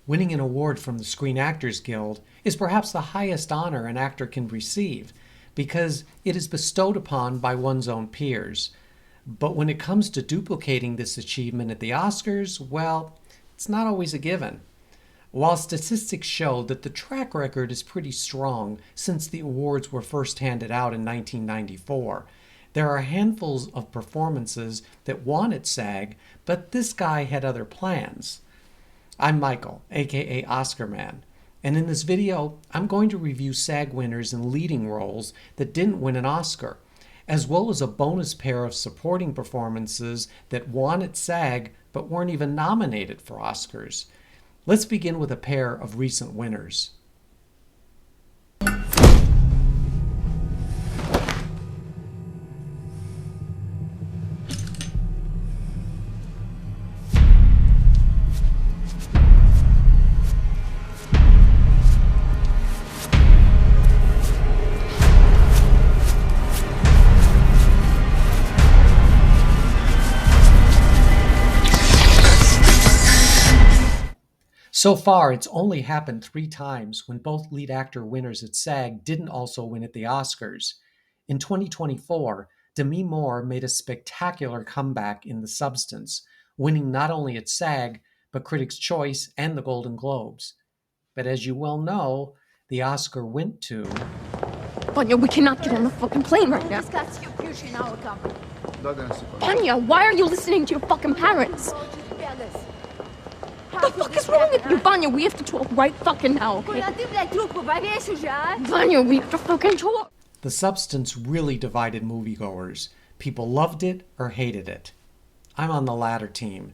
Winning an award from the Screen Actors Guild is perhaps the highest honor an actor can receive because it is bestowed upon by one's own peers. But when it comes to duplicating this achievement at the Oscars, well, it's not always a given. While statistics show that the track record is pretty strong since the awards were first handed out in 1994, there are handfuls of performances that won at SAG, but this guy had other plans. I'm Michael, aka Oscar Man, and in this video, I'm going to review SAG winners in leading roles that didn't win an Oscar, as well as a bonus pair of supporting performances that won at SAG but weren't even nominated for Oscars. Let's begin with a pair of recent winners. So far, it's only happened 3 times when both lead actor winners at SAG didn't also win at the Oscars. In 2024, Demi Moore made a spectacular comeback in The Substance, winning not only at SAG, but Critics' Choice and the Golden Globes. But as you well know, the Oscar went to... Vanya, we cannot get on the fucking plane right now. Vanya, why are you listening to your fucking parents? What the fuck is wrong with you? Vanya, we have to talk right fucking now, okay? Vanya, we have to fucking talk. The Substance really divided moviegoers. People loved it or hated it. I'm on the latter team.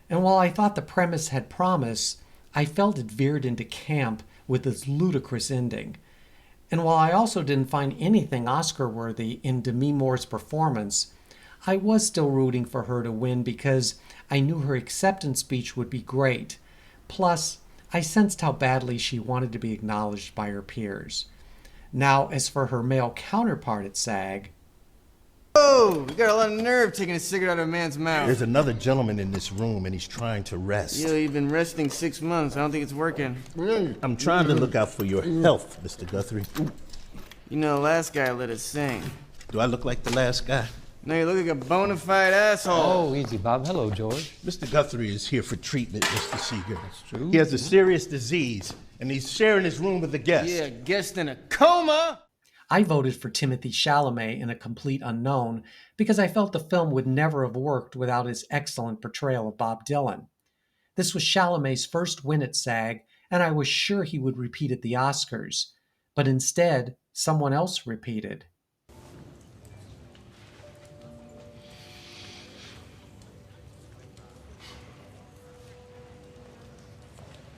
And while I thought the premise had promise, I felt it veered into camp with its ludicrous ending. And while I also didn't find anything Oscar-worthy in Demi Moore's performance, I was still rooting for her to win because I knew her acceptance speech would be great. Plus, I sensed how badly she wanted to be acknowledged by her peers. Now, as for her male counterpart at SAG... Oh, you got a lot of nerve taking a cigarette out of a man's mouth. There's another gentleman in this room and he's trying to rest. Yeah, you've been resting 6 months. I don't think it's working. I'm trying to look out for your health, Mr. Guthrie. You know, last guy let us sing. Do I look like the last guy? No, you look like a bona fide asshole. Oh, easy, Bob. Hello, George. Mr. Guthrie is here for treatment, Mr. Seeger. That's true. He has a serious disease, and he's sharing his room with a guest. Yeah, guest in a coma. I voted for Timothée Chalamet in A Complete Unknown because I felt the film would never have worked without his excellent portrayal of Bob Dylan. This was Chalamet's first win at SAG, and I was sure he would repeat at the Oscars. But instead, someone else repeated.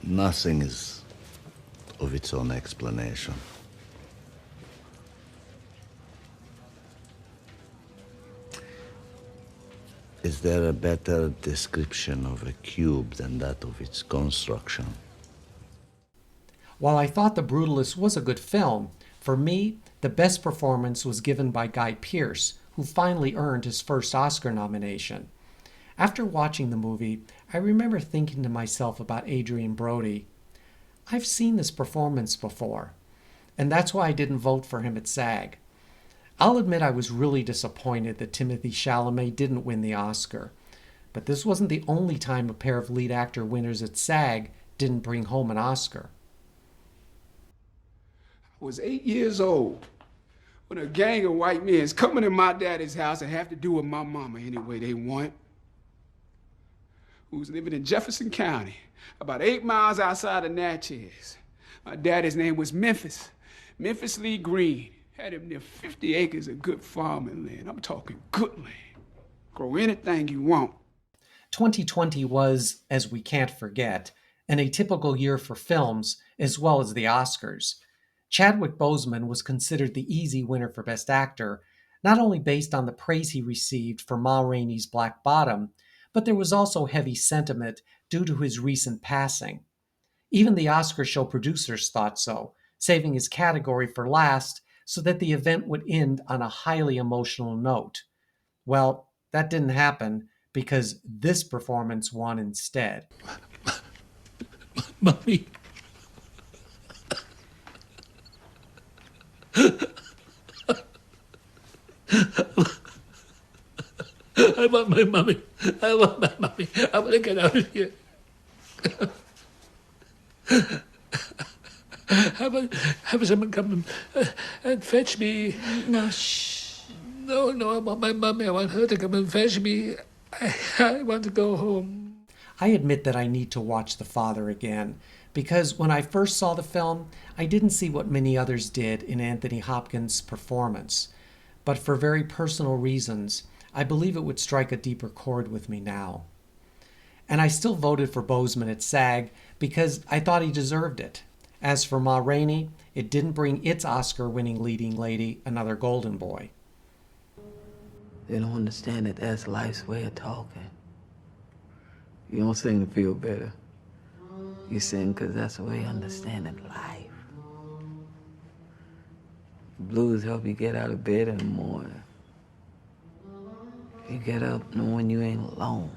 Nothing is of its own explanation. Is there a better description of a cube than that of its construction? While I thought The Brutalist was a good film, for me, the best performance was given by Guy Pearce, who finally earned his first Oscar nomination. After watching the movie, I remember thinking to myself about Adrien Brody. I've seen this performance before, and that's why I didn't vote for him at SAG. I'll admit I was really disappointed that Timothée Chalamet didn't win the Oscar, but this wasn't the only time a pair of lead actor winners at SAG didn't bring home an Oscar. I was 8 years old when a gang of white men is coming to my daddy's house and have to do with my mama any way they want. Who was living in Jefferson County, about 8 miles outside of Natchez. My daddy's name was Memphis Lee Green. Had him near 50 acres of good farming land. I'm talking good land. Grow anything you want. 2020 was, as we can't forget, an atypical year for films as well as the Oscars. Chadwick Boseman was considered the easy winner for Best Actor, not only based on the praise he received for Ma Rainey's Black Bottom, but there was also heavy sentiment due to his recent passing. Even the Oscar show producers thought so, saving his category for last so that the event would end on a highly emotional note. Well, that didn't happen because this performance won instead. Mommy. I want my mommy. I want my mommy. I want to get out of here. Have someone come and fetch me. No, shh. No, I want my mommy. I want her to come and fetch me. I want to go home. I admit that I need to watch The Father again, because when I first saw the film, I didn't see what many others did in Anthony Hopkins' performance. But for very personal reasons, I believe it would strike a deeper chord with me now. And I still voted for Boseman at SAG because I thought he deserved it. As for Ma Rainey, it didn't bring its Oscar-winning leading lady another Golden Boy. They don't understand that that's life's way of talking. You don't sing to feel better. You sing because that's the way you understand it, life. The blues help you get out of bed in the morning. You get up knowing you ain't alone.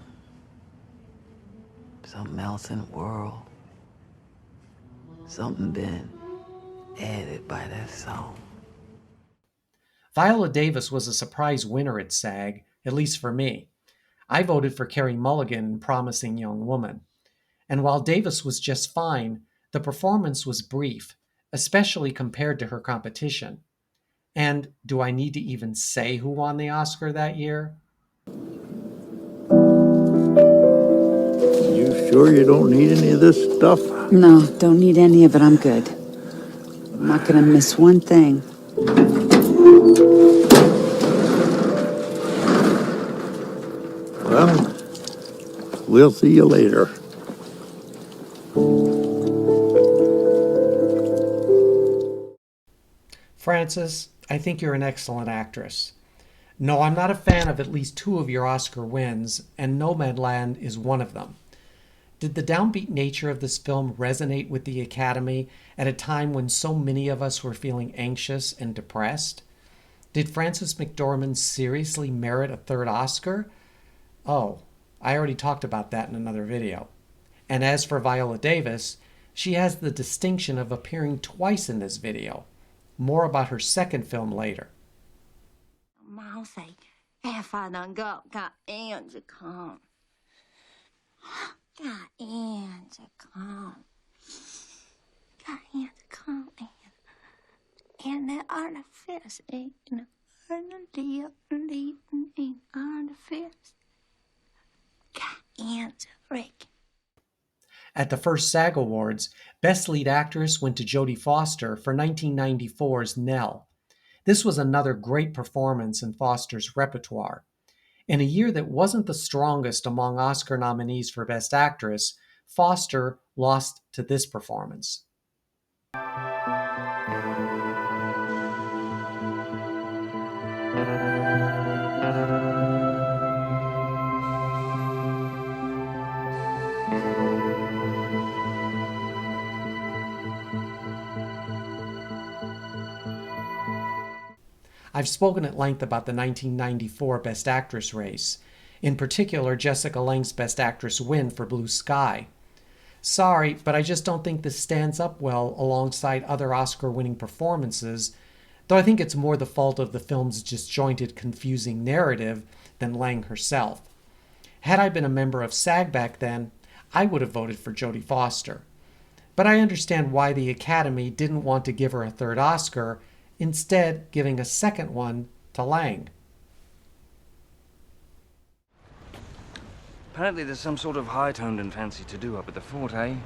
Something else in the world. Something been added by that song. Viola Davis was a surprise winner at SAG, at least for me. I voted for Carey Mulligan in Promising Young Woman. And while Davis was just fine, the performance was brief, especially compared to her competition. And do I need to even say who won the Oscar that year? You sure you don't need any of this stuff? No, don't need any of it. I'm good. I'm not gonna miss one thing. Well, we'll see you later. Frances, I think you're an excellent actress. No, I'm not a fan of at least 2 of your Oscar wins, and Nomadland is one of them. Did the downbeat nature of this film resonate with the Academy at a time when so many of us were feeling anxious and depressed? Did Frances McDormand seriously merit a 3rd Oscar? Oh, I already talked about that in another video. And as for Viola Davis, she has the distinction of appearing twice in this video. More about her second film later. Mousy, if I done got in to come. Got in to come. Got in to come and the artifice ain't the artifice. Got in to Rick. At the first SAG Awards, Best Lead Actress went to Jodie Foster for 1994's Nell. This was another great performance in Foster's repertoire. In a year that wasn't the strongest among Oscar nominees for Best Actress, Foster lost to this performance. I've spoken at length about the 1994 Best Actress race, in particular Jessica Lange's Best Actress win for Blue Sky. Sorry, but I just don't think this stands up well alongside other Oscar-winning performances, though I think it's more the fault of the film's disjointed, confusing narrative than Lange herself. Had I been a member of SAG back then, I would have voted for Jodie Foster. But I understand why the Academy didn't want to give her a 3rd Oscar, instead giving a second one to Lange. Apparently there's some sort of high-toned and fancy to do up at the fort, eh?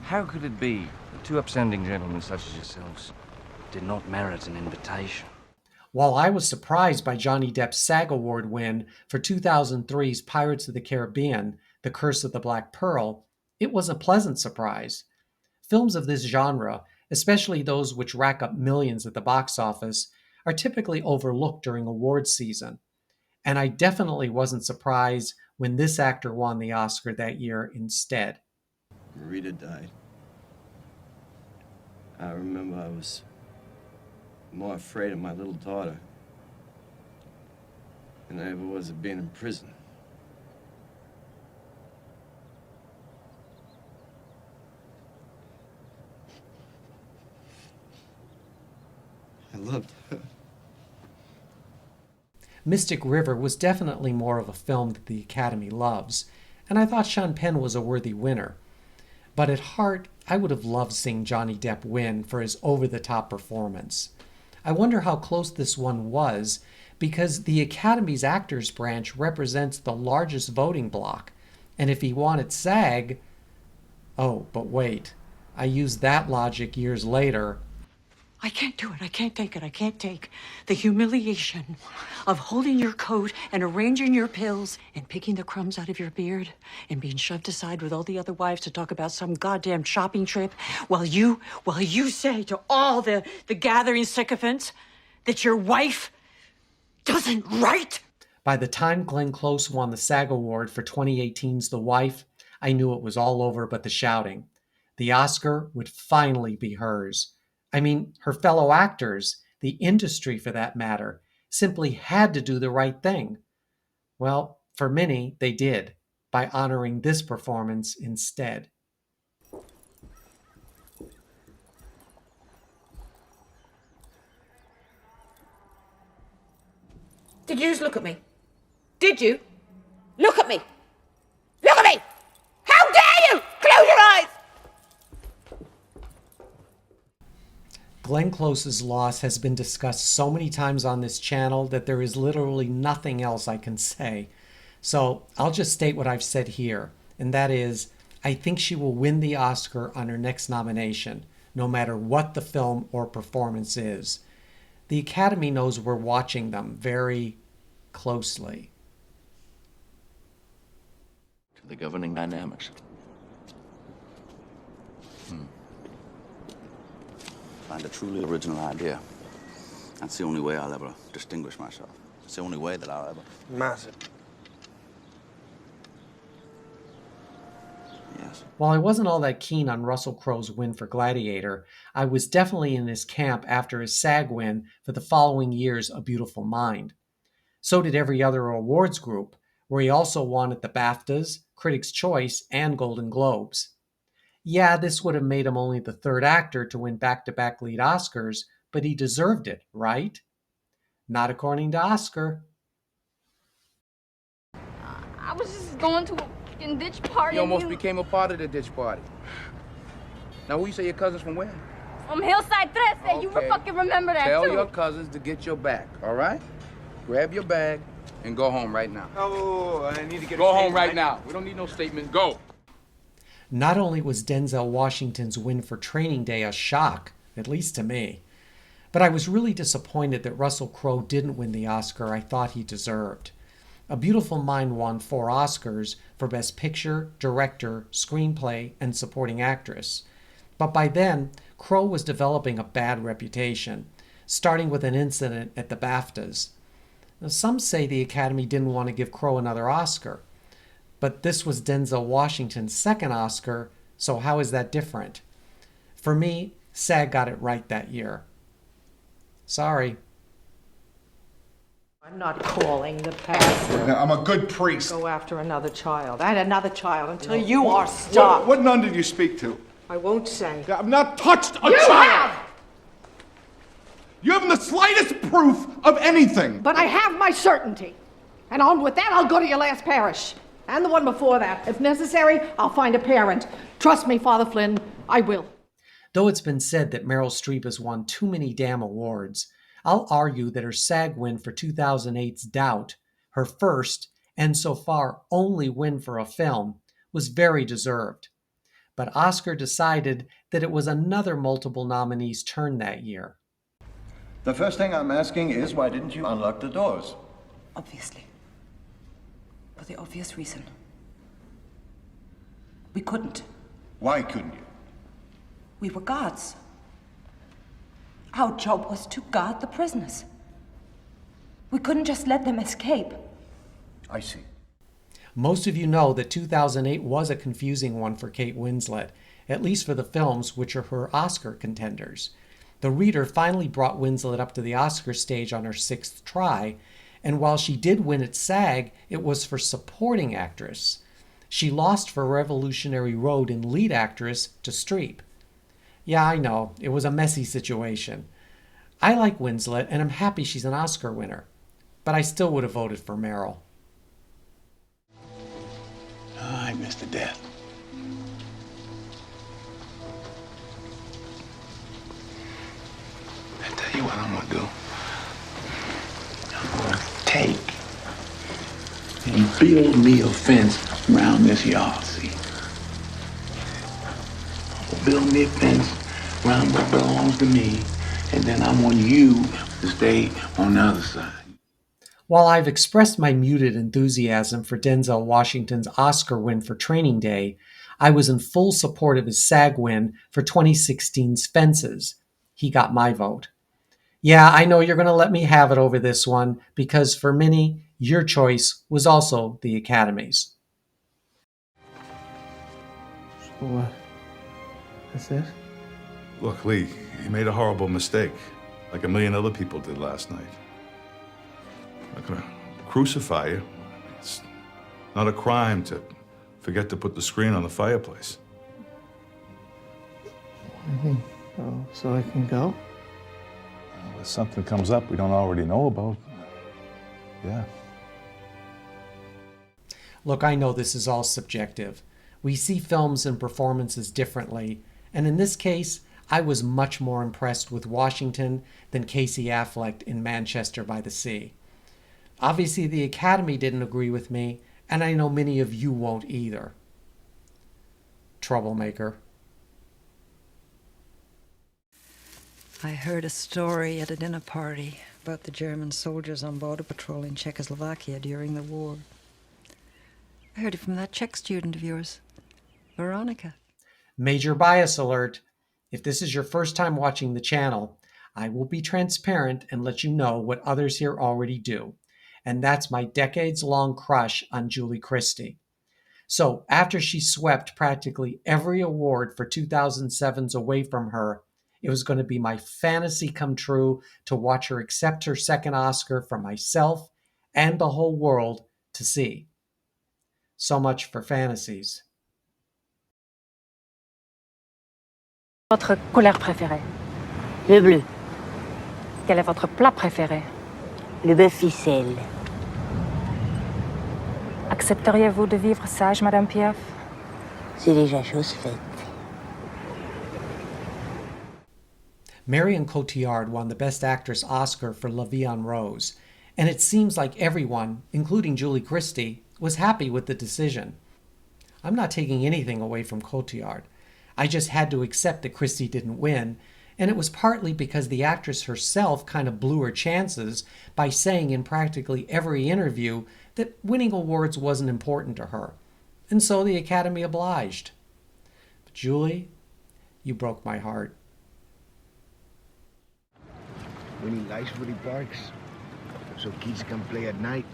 How could it be that 2 upstanding gentlemen such as yourselves did not merit an invitation? While I was surprised by Johnny Depp's SAG Award win for 2003's Pirates of the Caribbean, The Curse of the Black Pearl, it was a pleasant surprise. Films of this genre, especially those which rack up millions at the box office, are typically overlooked during awards season. And I definitely wasn't surprised when this actor won the Oscar that year instead. Rita died. I remember I was more afraid of my little daughter than I ever was of being in prison. loved her. Mystic River was definitely more of a film that the Academy loves, and I thought Sean Penn was a worthy winner. But at heart, I would have loved seeing Johnny Depp win for his over-the-top performance. I wonder how close this one was, because the Academy's Actors Branch represents the largest voting bloc, and if he wanted SAG... Oh, but wait. I used that logic years later. I can't do it. I can't take it. I can't take the humiliation of holding your coat and arranging your pills and picking the crumbs out of your beard and being shoved aside with all the other wives to talk about some goddamn shopping trip while you say to all the gathering sycophants that your wife doesn't write. By the time Glenn Close won the SAG Award for 2018's The Wife, I knew it was all over but the shouting. The Oscar would finally be hers. I mean, her fellow actors, the industry for that matter, simply had to do the right thing. Well, for many, they did, by honoring this performance instead. Did you just look at me? Did you? Look at me! Look at me! How dare you! Close your eyes! Glenn Close's loss has been discussed so many times on this channel that there is literally nothing else I can say. So I'll just state what I've said here, and that is, I think she will win the Oscar on her next nomination, no matter what the film or performance is. The Academy knows we're watching them very closely. To the governing dynamics. Find a truly original idea. That's the only way I'll ever distinguish myself. It's the only way that I'll ever... Massive. Yes. While I wasn't all that keen on Russell Crowe's win for Gladiator, I was definitely in his camp after his SAG win for the following year's A Beautiful Mind. So did every other awards group, where he also won at the BAFTAs, Critics' Choice, and Golden Globes. Yeah, this would have made him only the third actor to win back-to-back lead Oscars, but he deserved it, right? Not according to Oscar. I was just going to a fucking ditch party. You almost became a part of the ditch party. Now, who you say your cousin's from where? From Hillside 13. Okay. You fucking remember that, Tell too. your cousins to get your back, all right? Grab your bag and go home right now. Oh, I need to get Go home right now. We don't need no statements. Go. Not only was Denzel Washington's win for Training Day a shock, at least to me, but I was really disappointed that Russell Crowe didn't win the Oscar I thought he deserved. A Beautiful Mind won 4 Oscars for Best Picture, Director, Screenplay, and Supporting Actress. But by then, Crowe was developing a bad reputation, starting with an incident at the BAFTAs. Now, some say the Academy didn't want to give Crowe another Oscar. But this was Denzel Washington's second Oscar, so how is that different? For me, SAG got it right that year. Sorry. I'm not calling the pastor. I'm a good priest. Go after another child and another child until you are stopped. What nun did you speak to? I won't say. I've not touched a You child! have! You haven't the slightest proof of anything. But I have my certainty. And on with that, I'll go to your last parish. And the one before that. If necessary, I'll find a parent. Trust me, Father Flynn, I will. Though it's been said that Meryl Streep has won too many damn awards, I'll argue that her SAG win for 2008's Doubt, her first, and so far only win for a film, was very deserved. But Oscar decided that it was another multiple nominee's turn that year. The first thing I'm asking is, why didn't you unlock the doors? Obviously. For the obvious reason. We couldn't. Why couldn't you? We were guards. Our job was to guard the prisoners. We couldn't just let them escape. I see. Most of you know that 2008 was a confusing one for Kate Winslet, at least for the films which are her Oscar contenders. The Reader finally brought Winslet up to the Oscar stage on her 6th try, and while she did win at SAG, it was for supporting actress. She lost for Revolutionary Road in lead actress to Streep. Yeah, I know, it was a messy situation. I like Winslet, and I'm happy she's an Oscar winner, but I still would have voted for Meryl. I miss the death. I tell you what I'm gonna do. I'm gonna take and build me a fence around this yard, see? I'm gonna build me a fence around what belongs to me, and then I want you to stay on the other side. While I've expressed my muted enthusiasm for Denzel Washington's Oscar win for Training Day, I was in full support of his SAG win for 2016's Fences. He got my vote. Yeah, I know you're going to let me have it over this one, because for many, your choice was also the Academy's. So what? That's it? Look, Lee, you made a horrible mistake, like a million other people did last night. I'm not gonna crucify you. It's not a crime to forget to put the screen on the fireplace. Oh, so I can go? Well, if something comes up we don't already know about, yeah. Look, I know this is all subjective. We see films and performances differently, and in this case, I was much more impressed with Washington than Casey Affleck in Manchester by the Sea. Obviously, the Academy didn't agree with me, and I know many of you won't either. Troublemaker. I heard a story at a dinner party about the German soldiers on border patrol in Czechoslovakia during the war. I heard it from that Czech student of yours, Veronica. Major bias alert. If this is your first time watching the channel, I will be transparent and let you know what others here already do. And that's my decades-long crush on Julie Christie. So after she swept practically every award for 2007's away from her, it was going to be my fantasy come true to watch her accept her second Oscar for myself and the whole world to see. So much for fantasies. Votre couleur préférée? Le bleu. Quel est votre plat préféré? Le bœuf ficelle. Accepteriez-vous de vivre sage, Madame Piaf? C'est déjà chose faite. Marion Cotillard won the Best Actress Oscar for La Vie en Rose, and it seems like everyone, including Julie Christie, was happy with the decision. I'm not taking anything away from Cotillard. I just had to accept that Christie didn't win, and it was partly because the actress herself kind of blew her chances by saying in practically every interview that winning awards wasn't important to her, and so the Academy obliged. But Julie, you broke my heart. We need lights for the parks, so kids can play at night,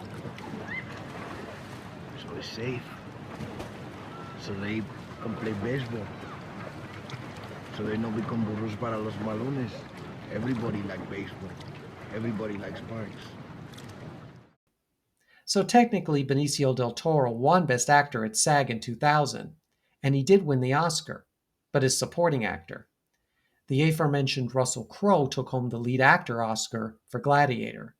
so it's safe, so they can play baseball, so they no become burros para los balones. Everybody likes baseball. Everybody likes parks. So technically, Benicio del Toro won Best Actor at SAG in 2000, and he did win the Oscar, but as supporting actor. The aforementioned Russell Crowe took home the lead actor Oscar for Gladiator.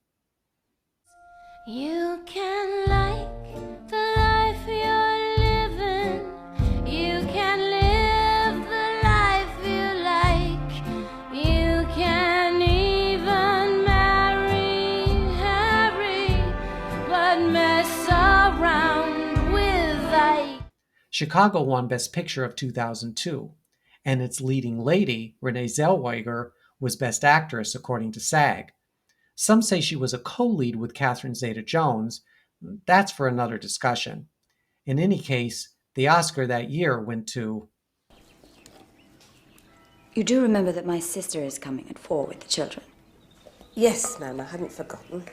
You can like the life you're living. You can live the life you like. You can even marry Harry, but mess around with Ike. Chicago won Best Picture of 2002, and its leading lady, Renee Zellweger, was Best Actress according to SAG. Some say she was a co-lead with Catherine Zeta-Jones. That's for another discussion. In any case, the Oscar that year went to... You do remember that my sister is coming at 4 with the children? Yes, ma'am, I hadn't forgotten.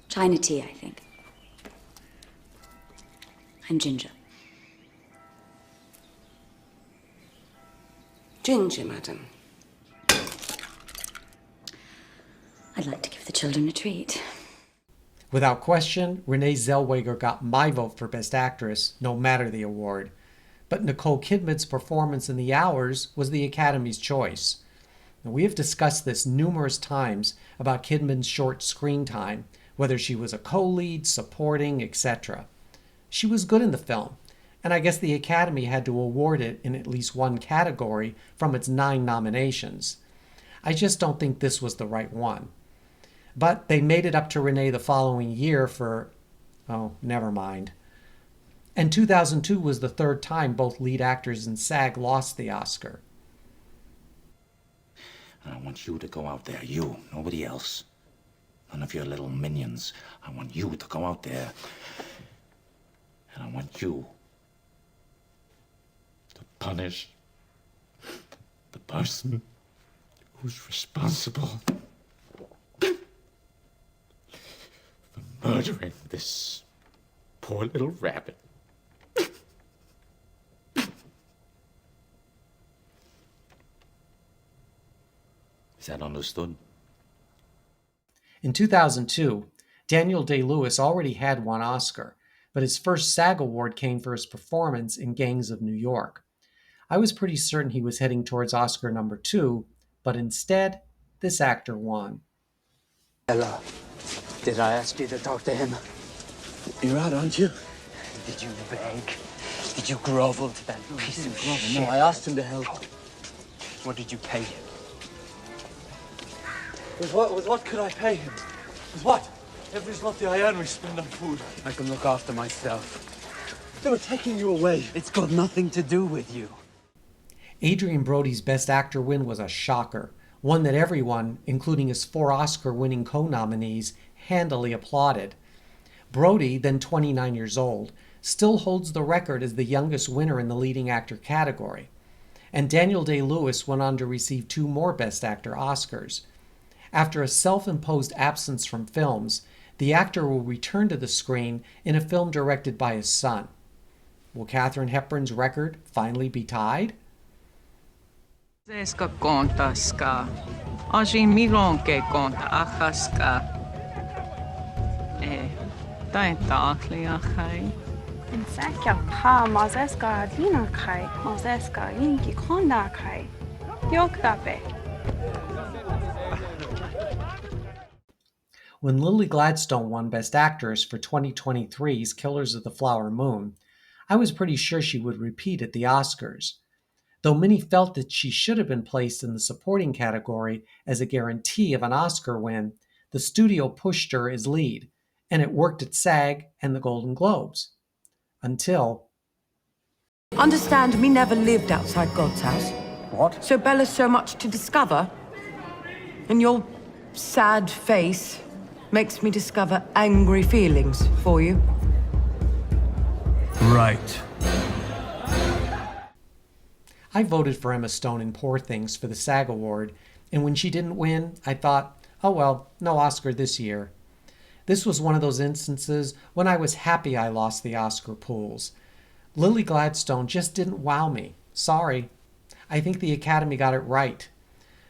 China tea, I think. And ginger. Ginger, madam. I'd like to give the children a treat. Without question, Renee Zellweger got my vote for Best Actress, no matter the award. but Nicole Kidman's performance in The Hours was the Academy's choice. Now, we have discussed this numerous times about Kidman's short screen time, whether she was a co-lead, supporting, etc. She was good in the film, and I guess the Academy had to award it in at least one category from its 9 nominations. I just don't think this was the right one. But they made it up to Renee the following year for, oh, never mind. And 2002 was the third time both lead actors in SAG lost the Oscar. I want you to go out there, you, nobody else. None of your little minions. I want you to go out there. And I want you to punish the person who's responsible for murdering this poor little rabbit. Is that understood? In 2002, Daniel Day-Lewis already had one Oscar, but his first SAG award came for his performance in Gangs of New York. I was pretty certain he was heading towards Oscar number 2, but instead, this actor won. Ella, did I ask you to talk to him? You're out, aren't you? Did you beg? Did you grovel to that piece of shit? No, I asked him to help. What did you pay him? With what could I pay him? With what? Every zloty I earn we spend on food. I can look after myself. They were taking you away. It's got nothing to do with you. Adrien Brody's Best Actor win was a shocker, one that everyone, including his 4 Oscar-winning co-nominees, handily applauded. Brody, then 29 years old, still holds the record as the youngest winner in the leading actor category. And Daniel Day-Lewis went on to receive 2 more Best Actor Oscars. After a self-imposed absence from films, the actor will return to the screen in a film directed by his son. Will Katharine Hepburn's record finally be tied? Zeska kontaska, ajin milonke konta achaska. Tain taakli achai. Insekja pa mazeska dinakai, mazeska inki kondakai. Yoktape. When Lily Gladstone won Best Actress for 2023's Killers of the Flower Moon, I was pretty sure she would repeat at the Oscars. Though many felt that she should have been placed in the supporting category as a guarantee of an Oscar win, the studio pushed her as lead, and it worked at SAG and the Golden Globes. Until... Understand, me never lived outside God's house. What? So Bella's so much to discover. And your sad face makes me discover angry feelings for you. Right. I voted for Emma Stone in Poor Things for the SAG Award, and when she didn't win, I thought, oh well, no Oscar this year. This was one of those instances when I was happy I lost the Oscar pools. Lily Gladstone just didn't wow me. Sorry. I think the Academy got it right.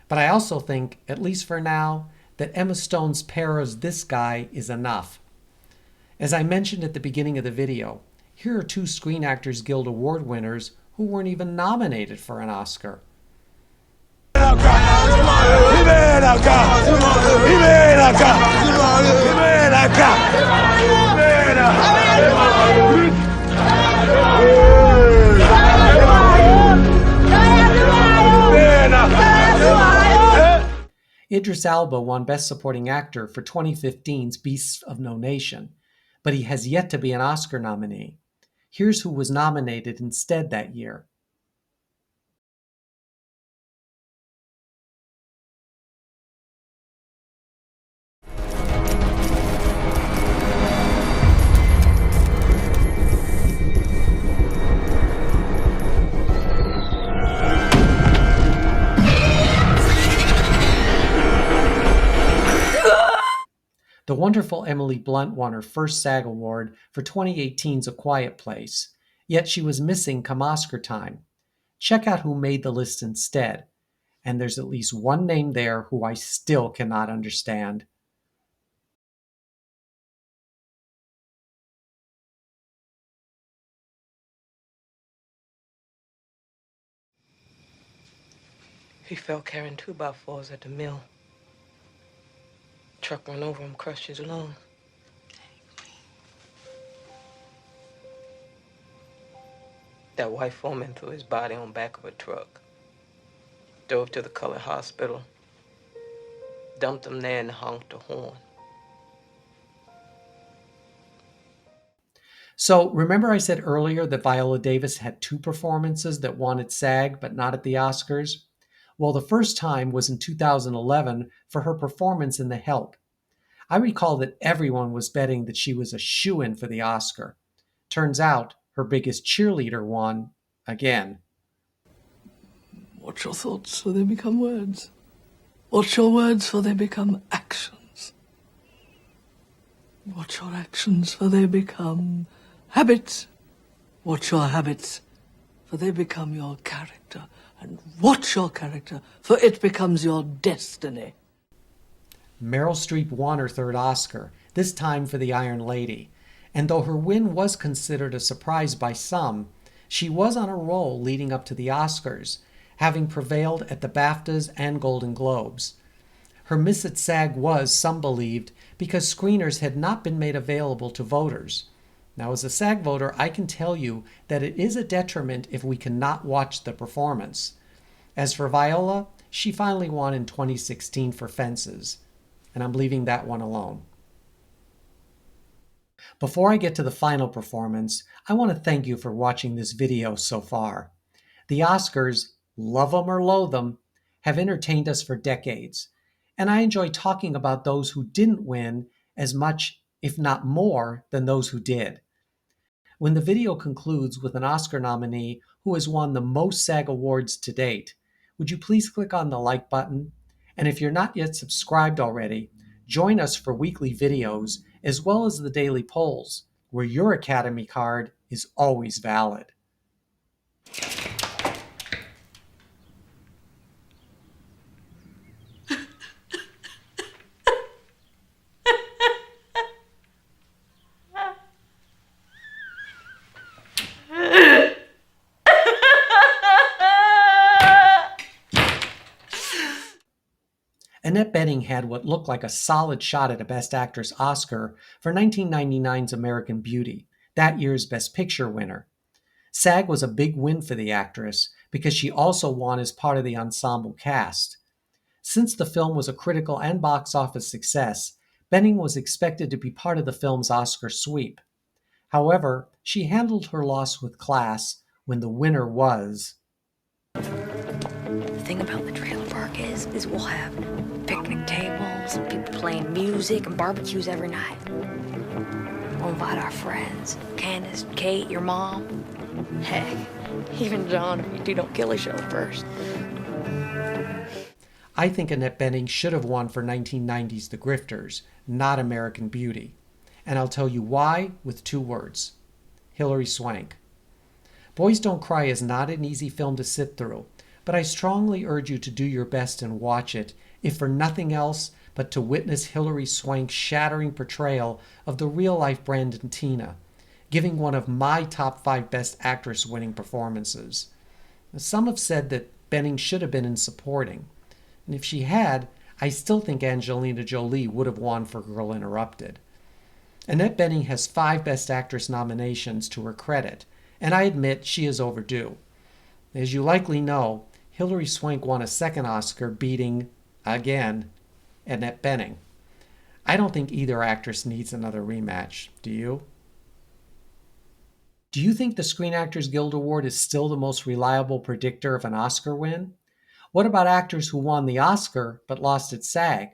But I also think, at least for now, that Emma Stone's pair as this guy is enough. As I mentioned at the beginning of the video, here are 2 Screen Actors Guild Award winners who weren't even nominated for an Oscar. Idris Elba won Best Supporting Actor for 2015's Beasts of No Nation, but he has yet to be an Oscar nominee. Here's who was nominated instead that year. The wonderful Emily Blunt won her first SAG Award for 2018's A Quiet Place, yet she was missing come Oscar time. Check out who made the list instead, and there's at least one name there who I still cannot understand. He fell carrying 2x4s at the mill. Truck run over him, crushed his lung. That white foreman threw his body on back of a truck. Drove to the colored hospital. Dumped him there and honked the horn. So remember I said earlier that Viola Davis had 2 performances that won at SAG but not at the Oscars? Well, the first time was in 2011 for her performance in The Help. I recall that everyone was betting that she was a shoo-in for the Oscar. Turns out her biggest cheerleader won again. Watch your thoughts, for they become words. Watch your words, for they become actions. Watch your actions, for they become habits. Watch your habits, for they become your character. And watch your character, for it becomes your destiny. Meryl Streep won her 3rd Oscar, this time for The Iron Lady. And though her win was considered a surprise by some, she was on a roll leading up to the Oscars, having prevailed at the BAFTAs and Golden Globes. Her miss at SAG was, some believed, because screeners had not been made available to voters. Now, as a SAG voter, I can tell you that it is a detriment if we cannot watch the performance. As for Viola, she finally won in 2016 for Fences, and I'm leaving that one alone. Before I get to the final performance, I want to thank you for watching this video so far. The Oscars, love them or loathe them, have entertained us for decades, and I enjoy talking about those who didn't win as much, if not more, than those who did. When the video concludes with an Oscar nominee who has won the most SAG Awards to date, would you please click on the like button? And if you're not yet subscribed already, join us for weekly videos as well as the daily polls, where your Academy card is always valid. Annette Bening had what looked like a solid shot at a Best Actress Oscar for 1999's American Beauty, that year's Best Picture winner. SAG was a big win for the actress because she also won as part of the ensemble cast. Since the film was a critical and box office success, Bening was expected to be part of the film's Oscar sweep. However, she handled her loss with class when the winner was... The thing about the trailer park is we'll have picnic tables, and people playing music, and barbecues every night. We'll invite our friends, Candace, Kate, your mom. Heck, even John if you two don't kill each other first. I think Annette Bening should have won for 1990's The Grifters, not American Beauty. And I'll tell you why with 2 words. Hilary Swank. Boys Don't Cry is not an easy film to sit through, but I strongly urge you to do your best and watch it, if for nothing else but to witness Hilary Swank's shattering portrayal of the real-life Brandon Teena, giving one of my top 5 Best Actress winning performances. Some have said that Bening should have been in supporting, and if she had, I still think Angelina Jolie would have won for Girl Interrupted. Annette Bening has 5 Best Actress nominations to her credit, and I admit she is overdue. As you likely know, Hilary Swank won a 2nd Oscar, beating, again, Annette Bening. I don't think either actress needs another rematch, do you? Do you think the Screen Actors Guild Award is still the most reliable predictor of an Oscar win? What about actors who won the Oscar but lost at SAG?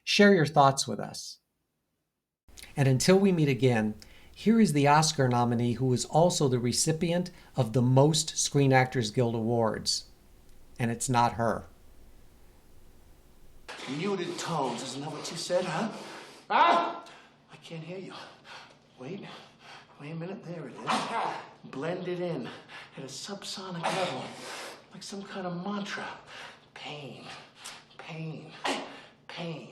Share your thoughts with us. And until we meet again, here is the Oscar nominee who is also the recipient of the most Screen Actors Guild Awards. And it's not her. Muted tones, isn't that what you said, huh? Huh? I can't hear you. Wait a minute, there it is. Blend it in at a subsonic level, like some kind of mantra. Pain, pain, pain.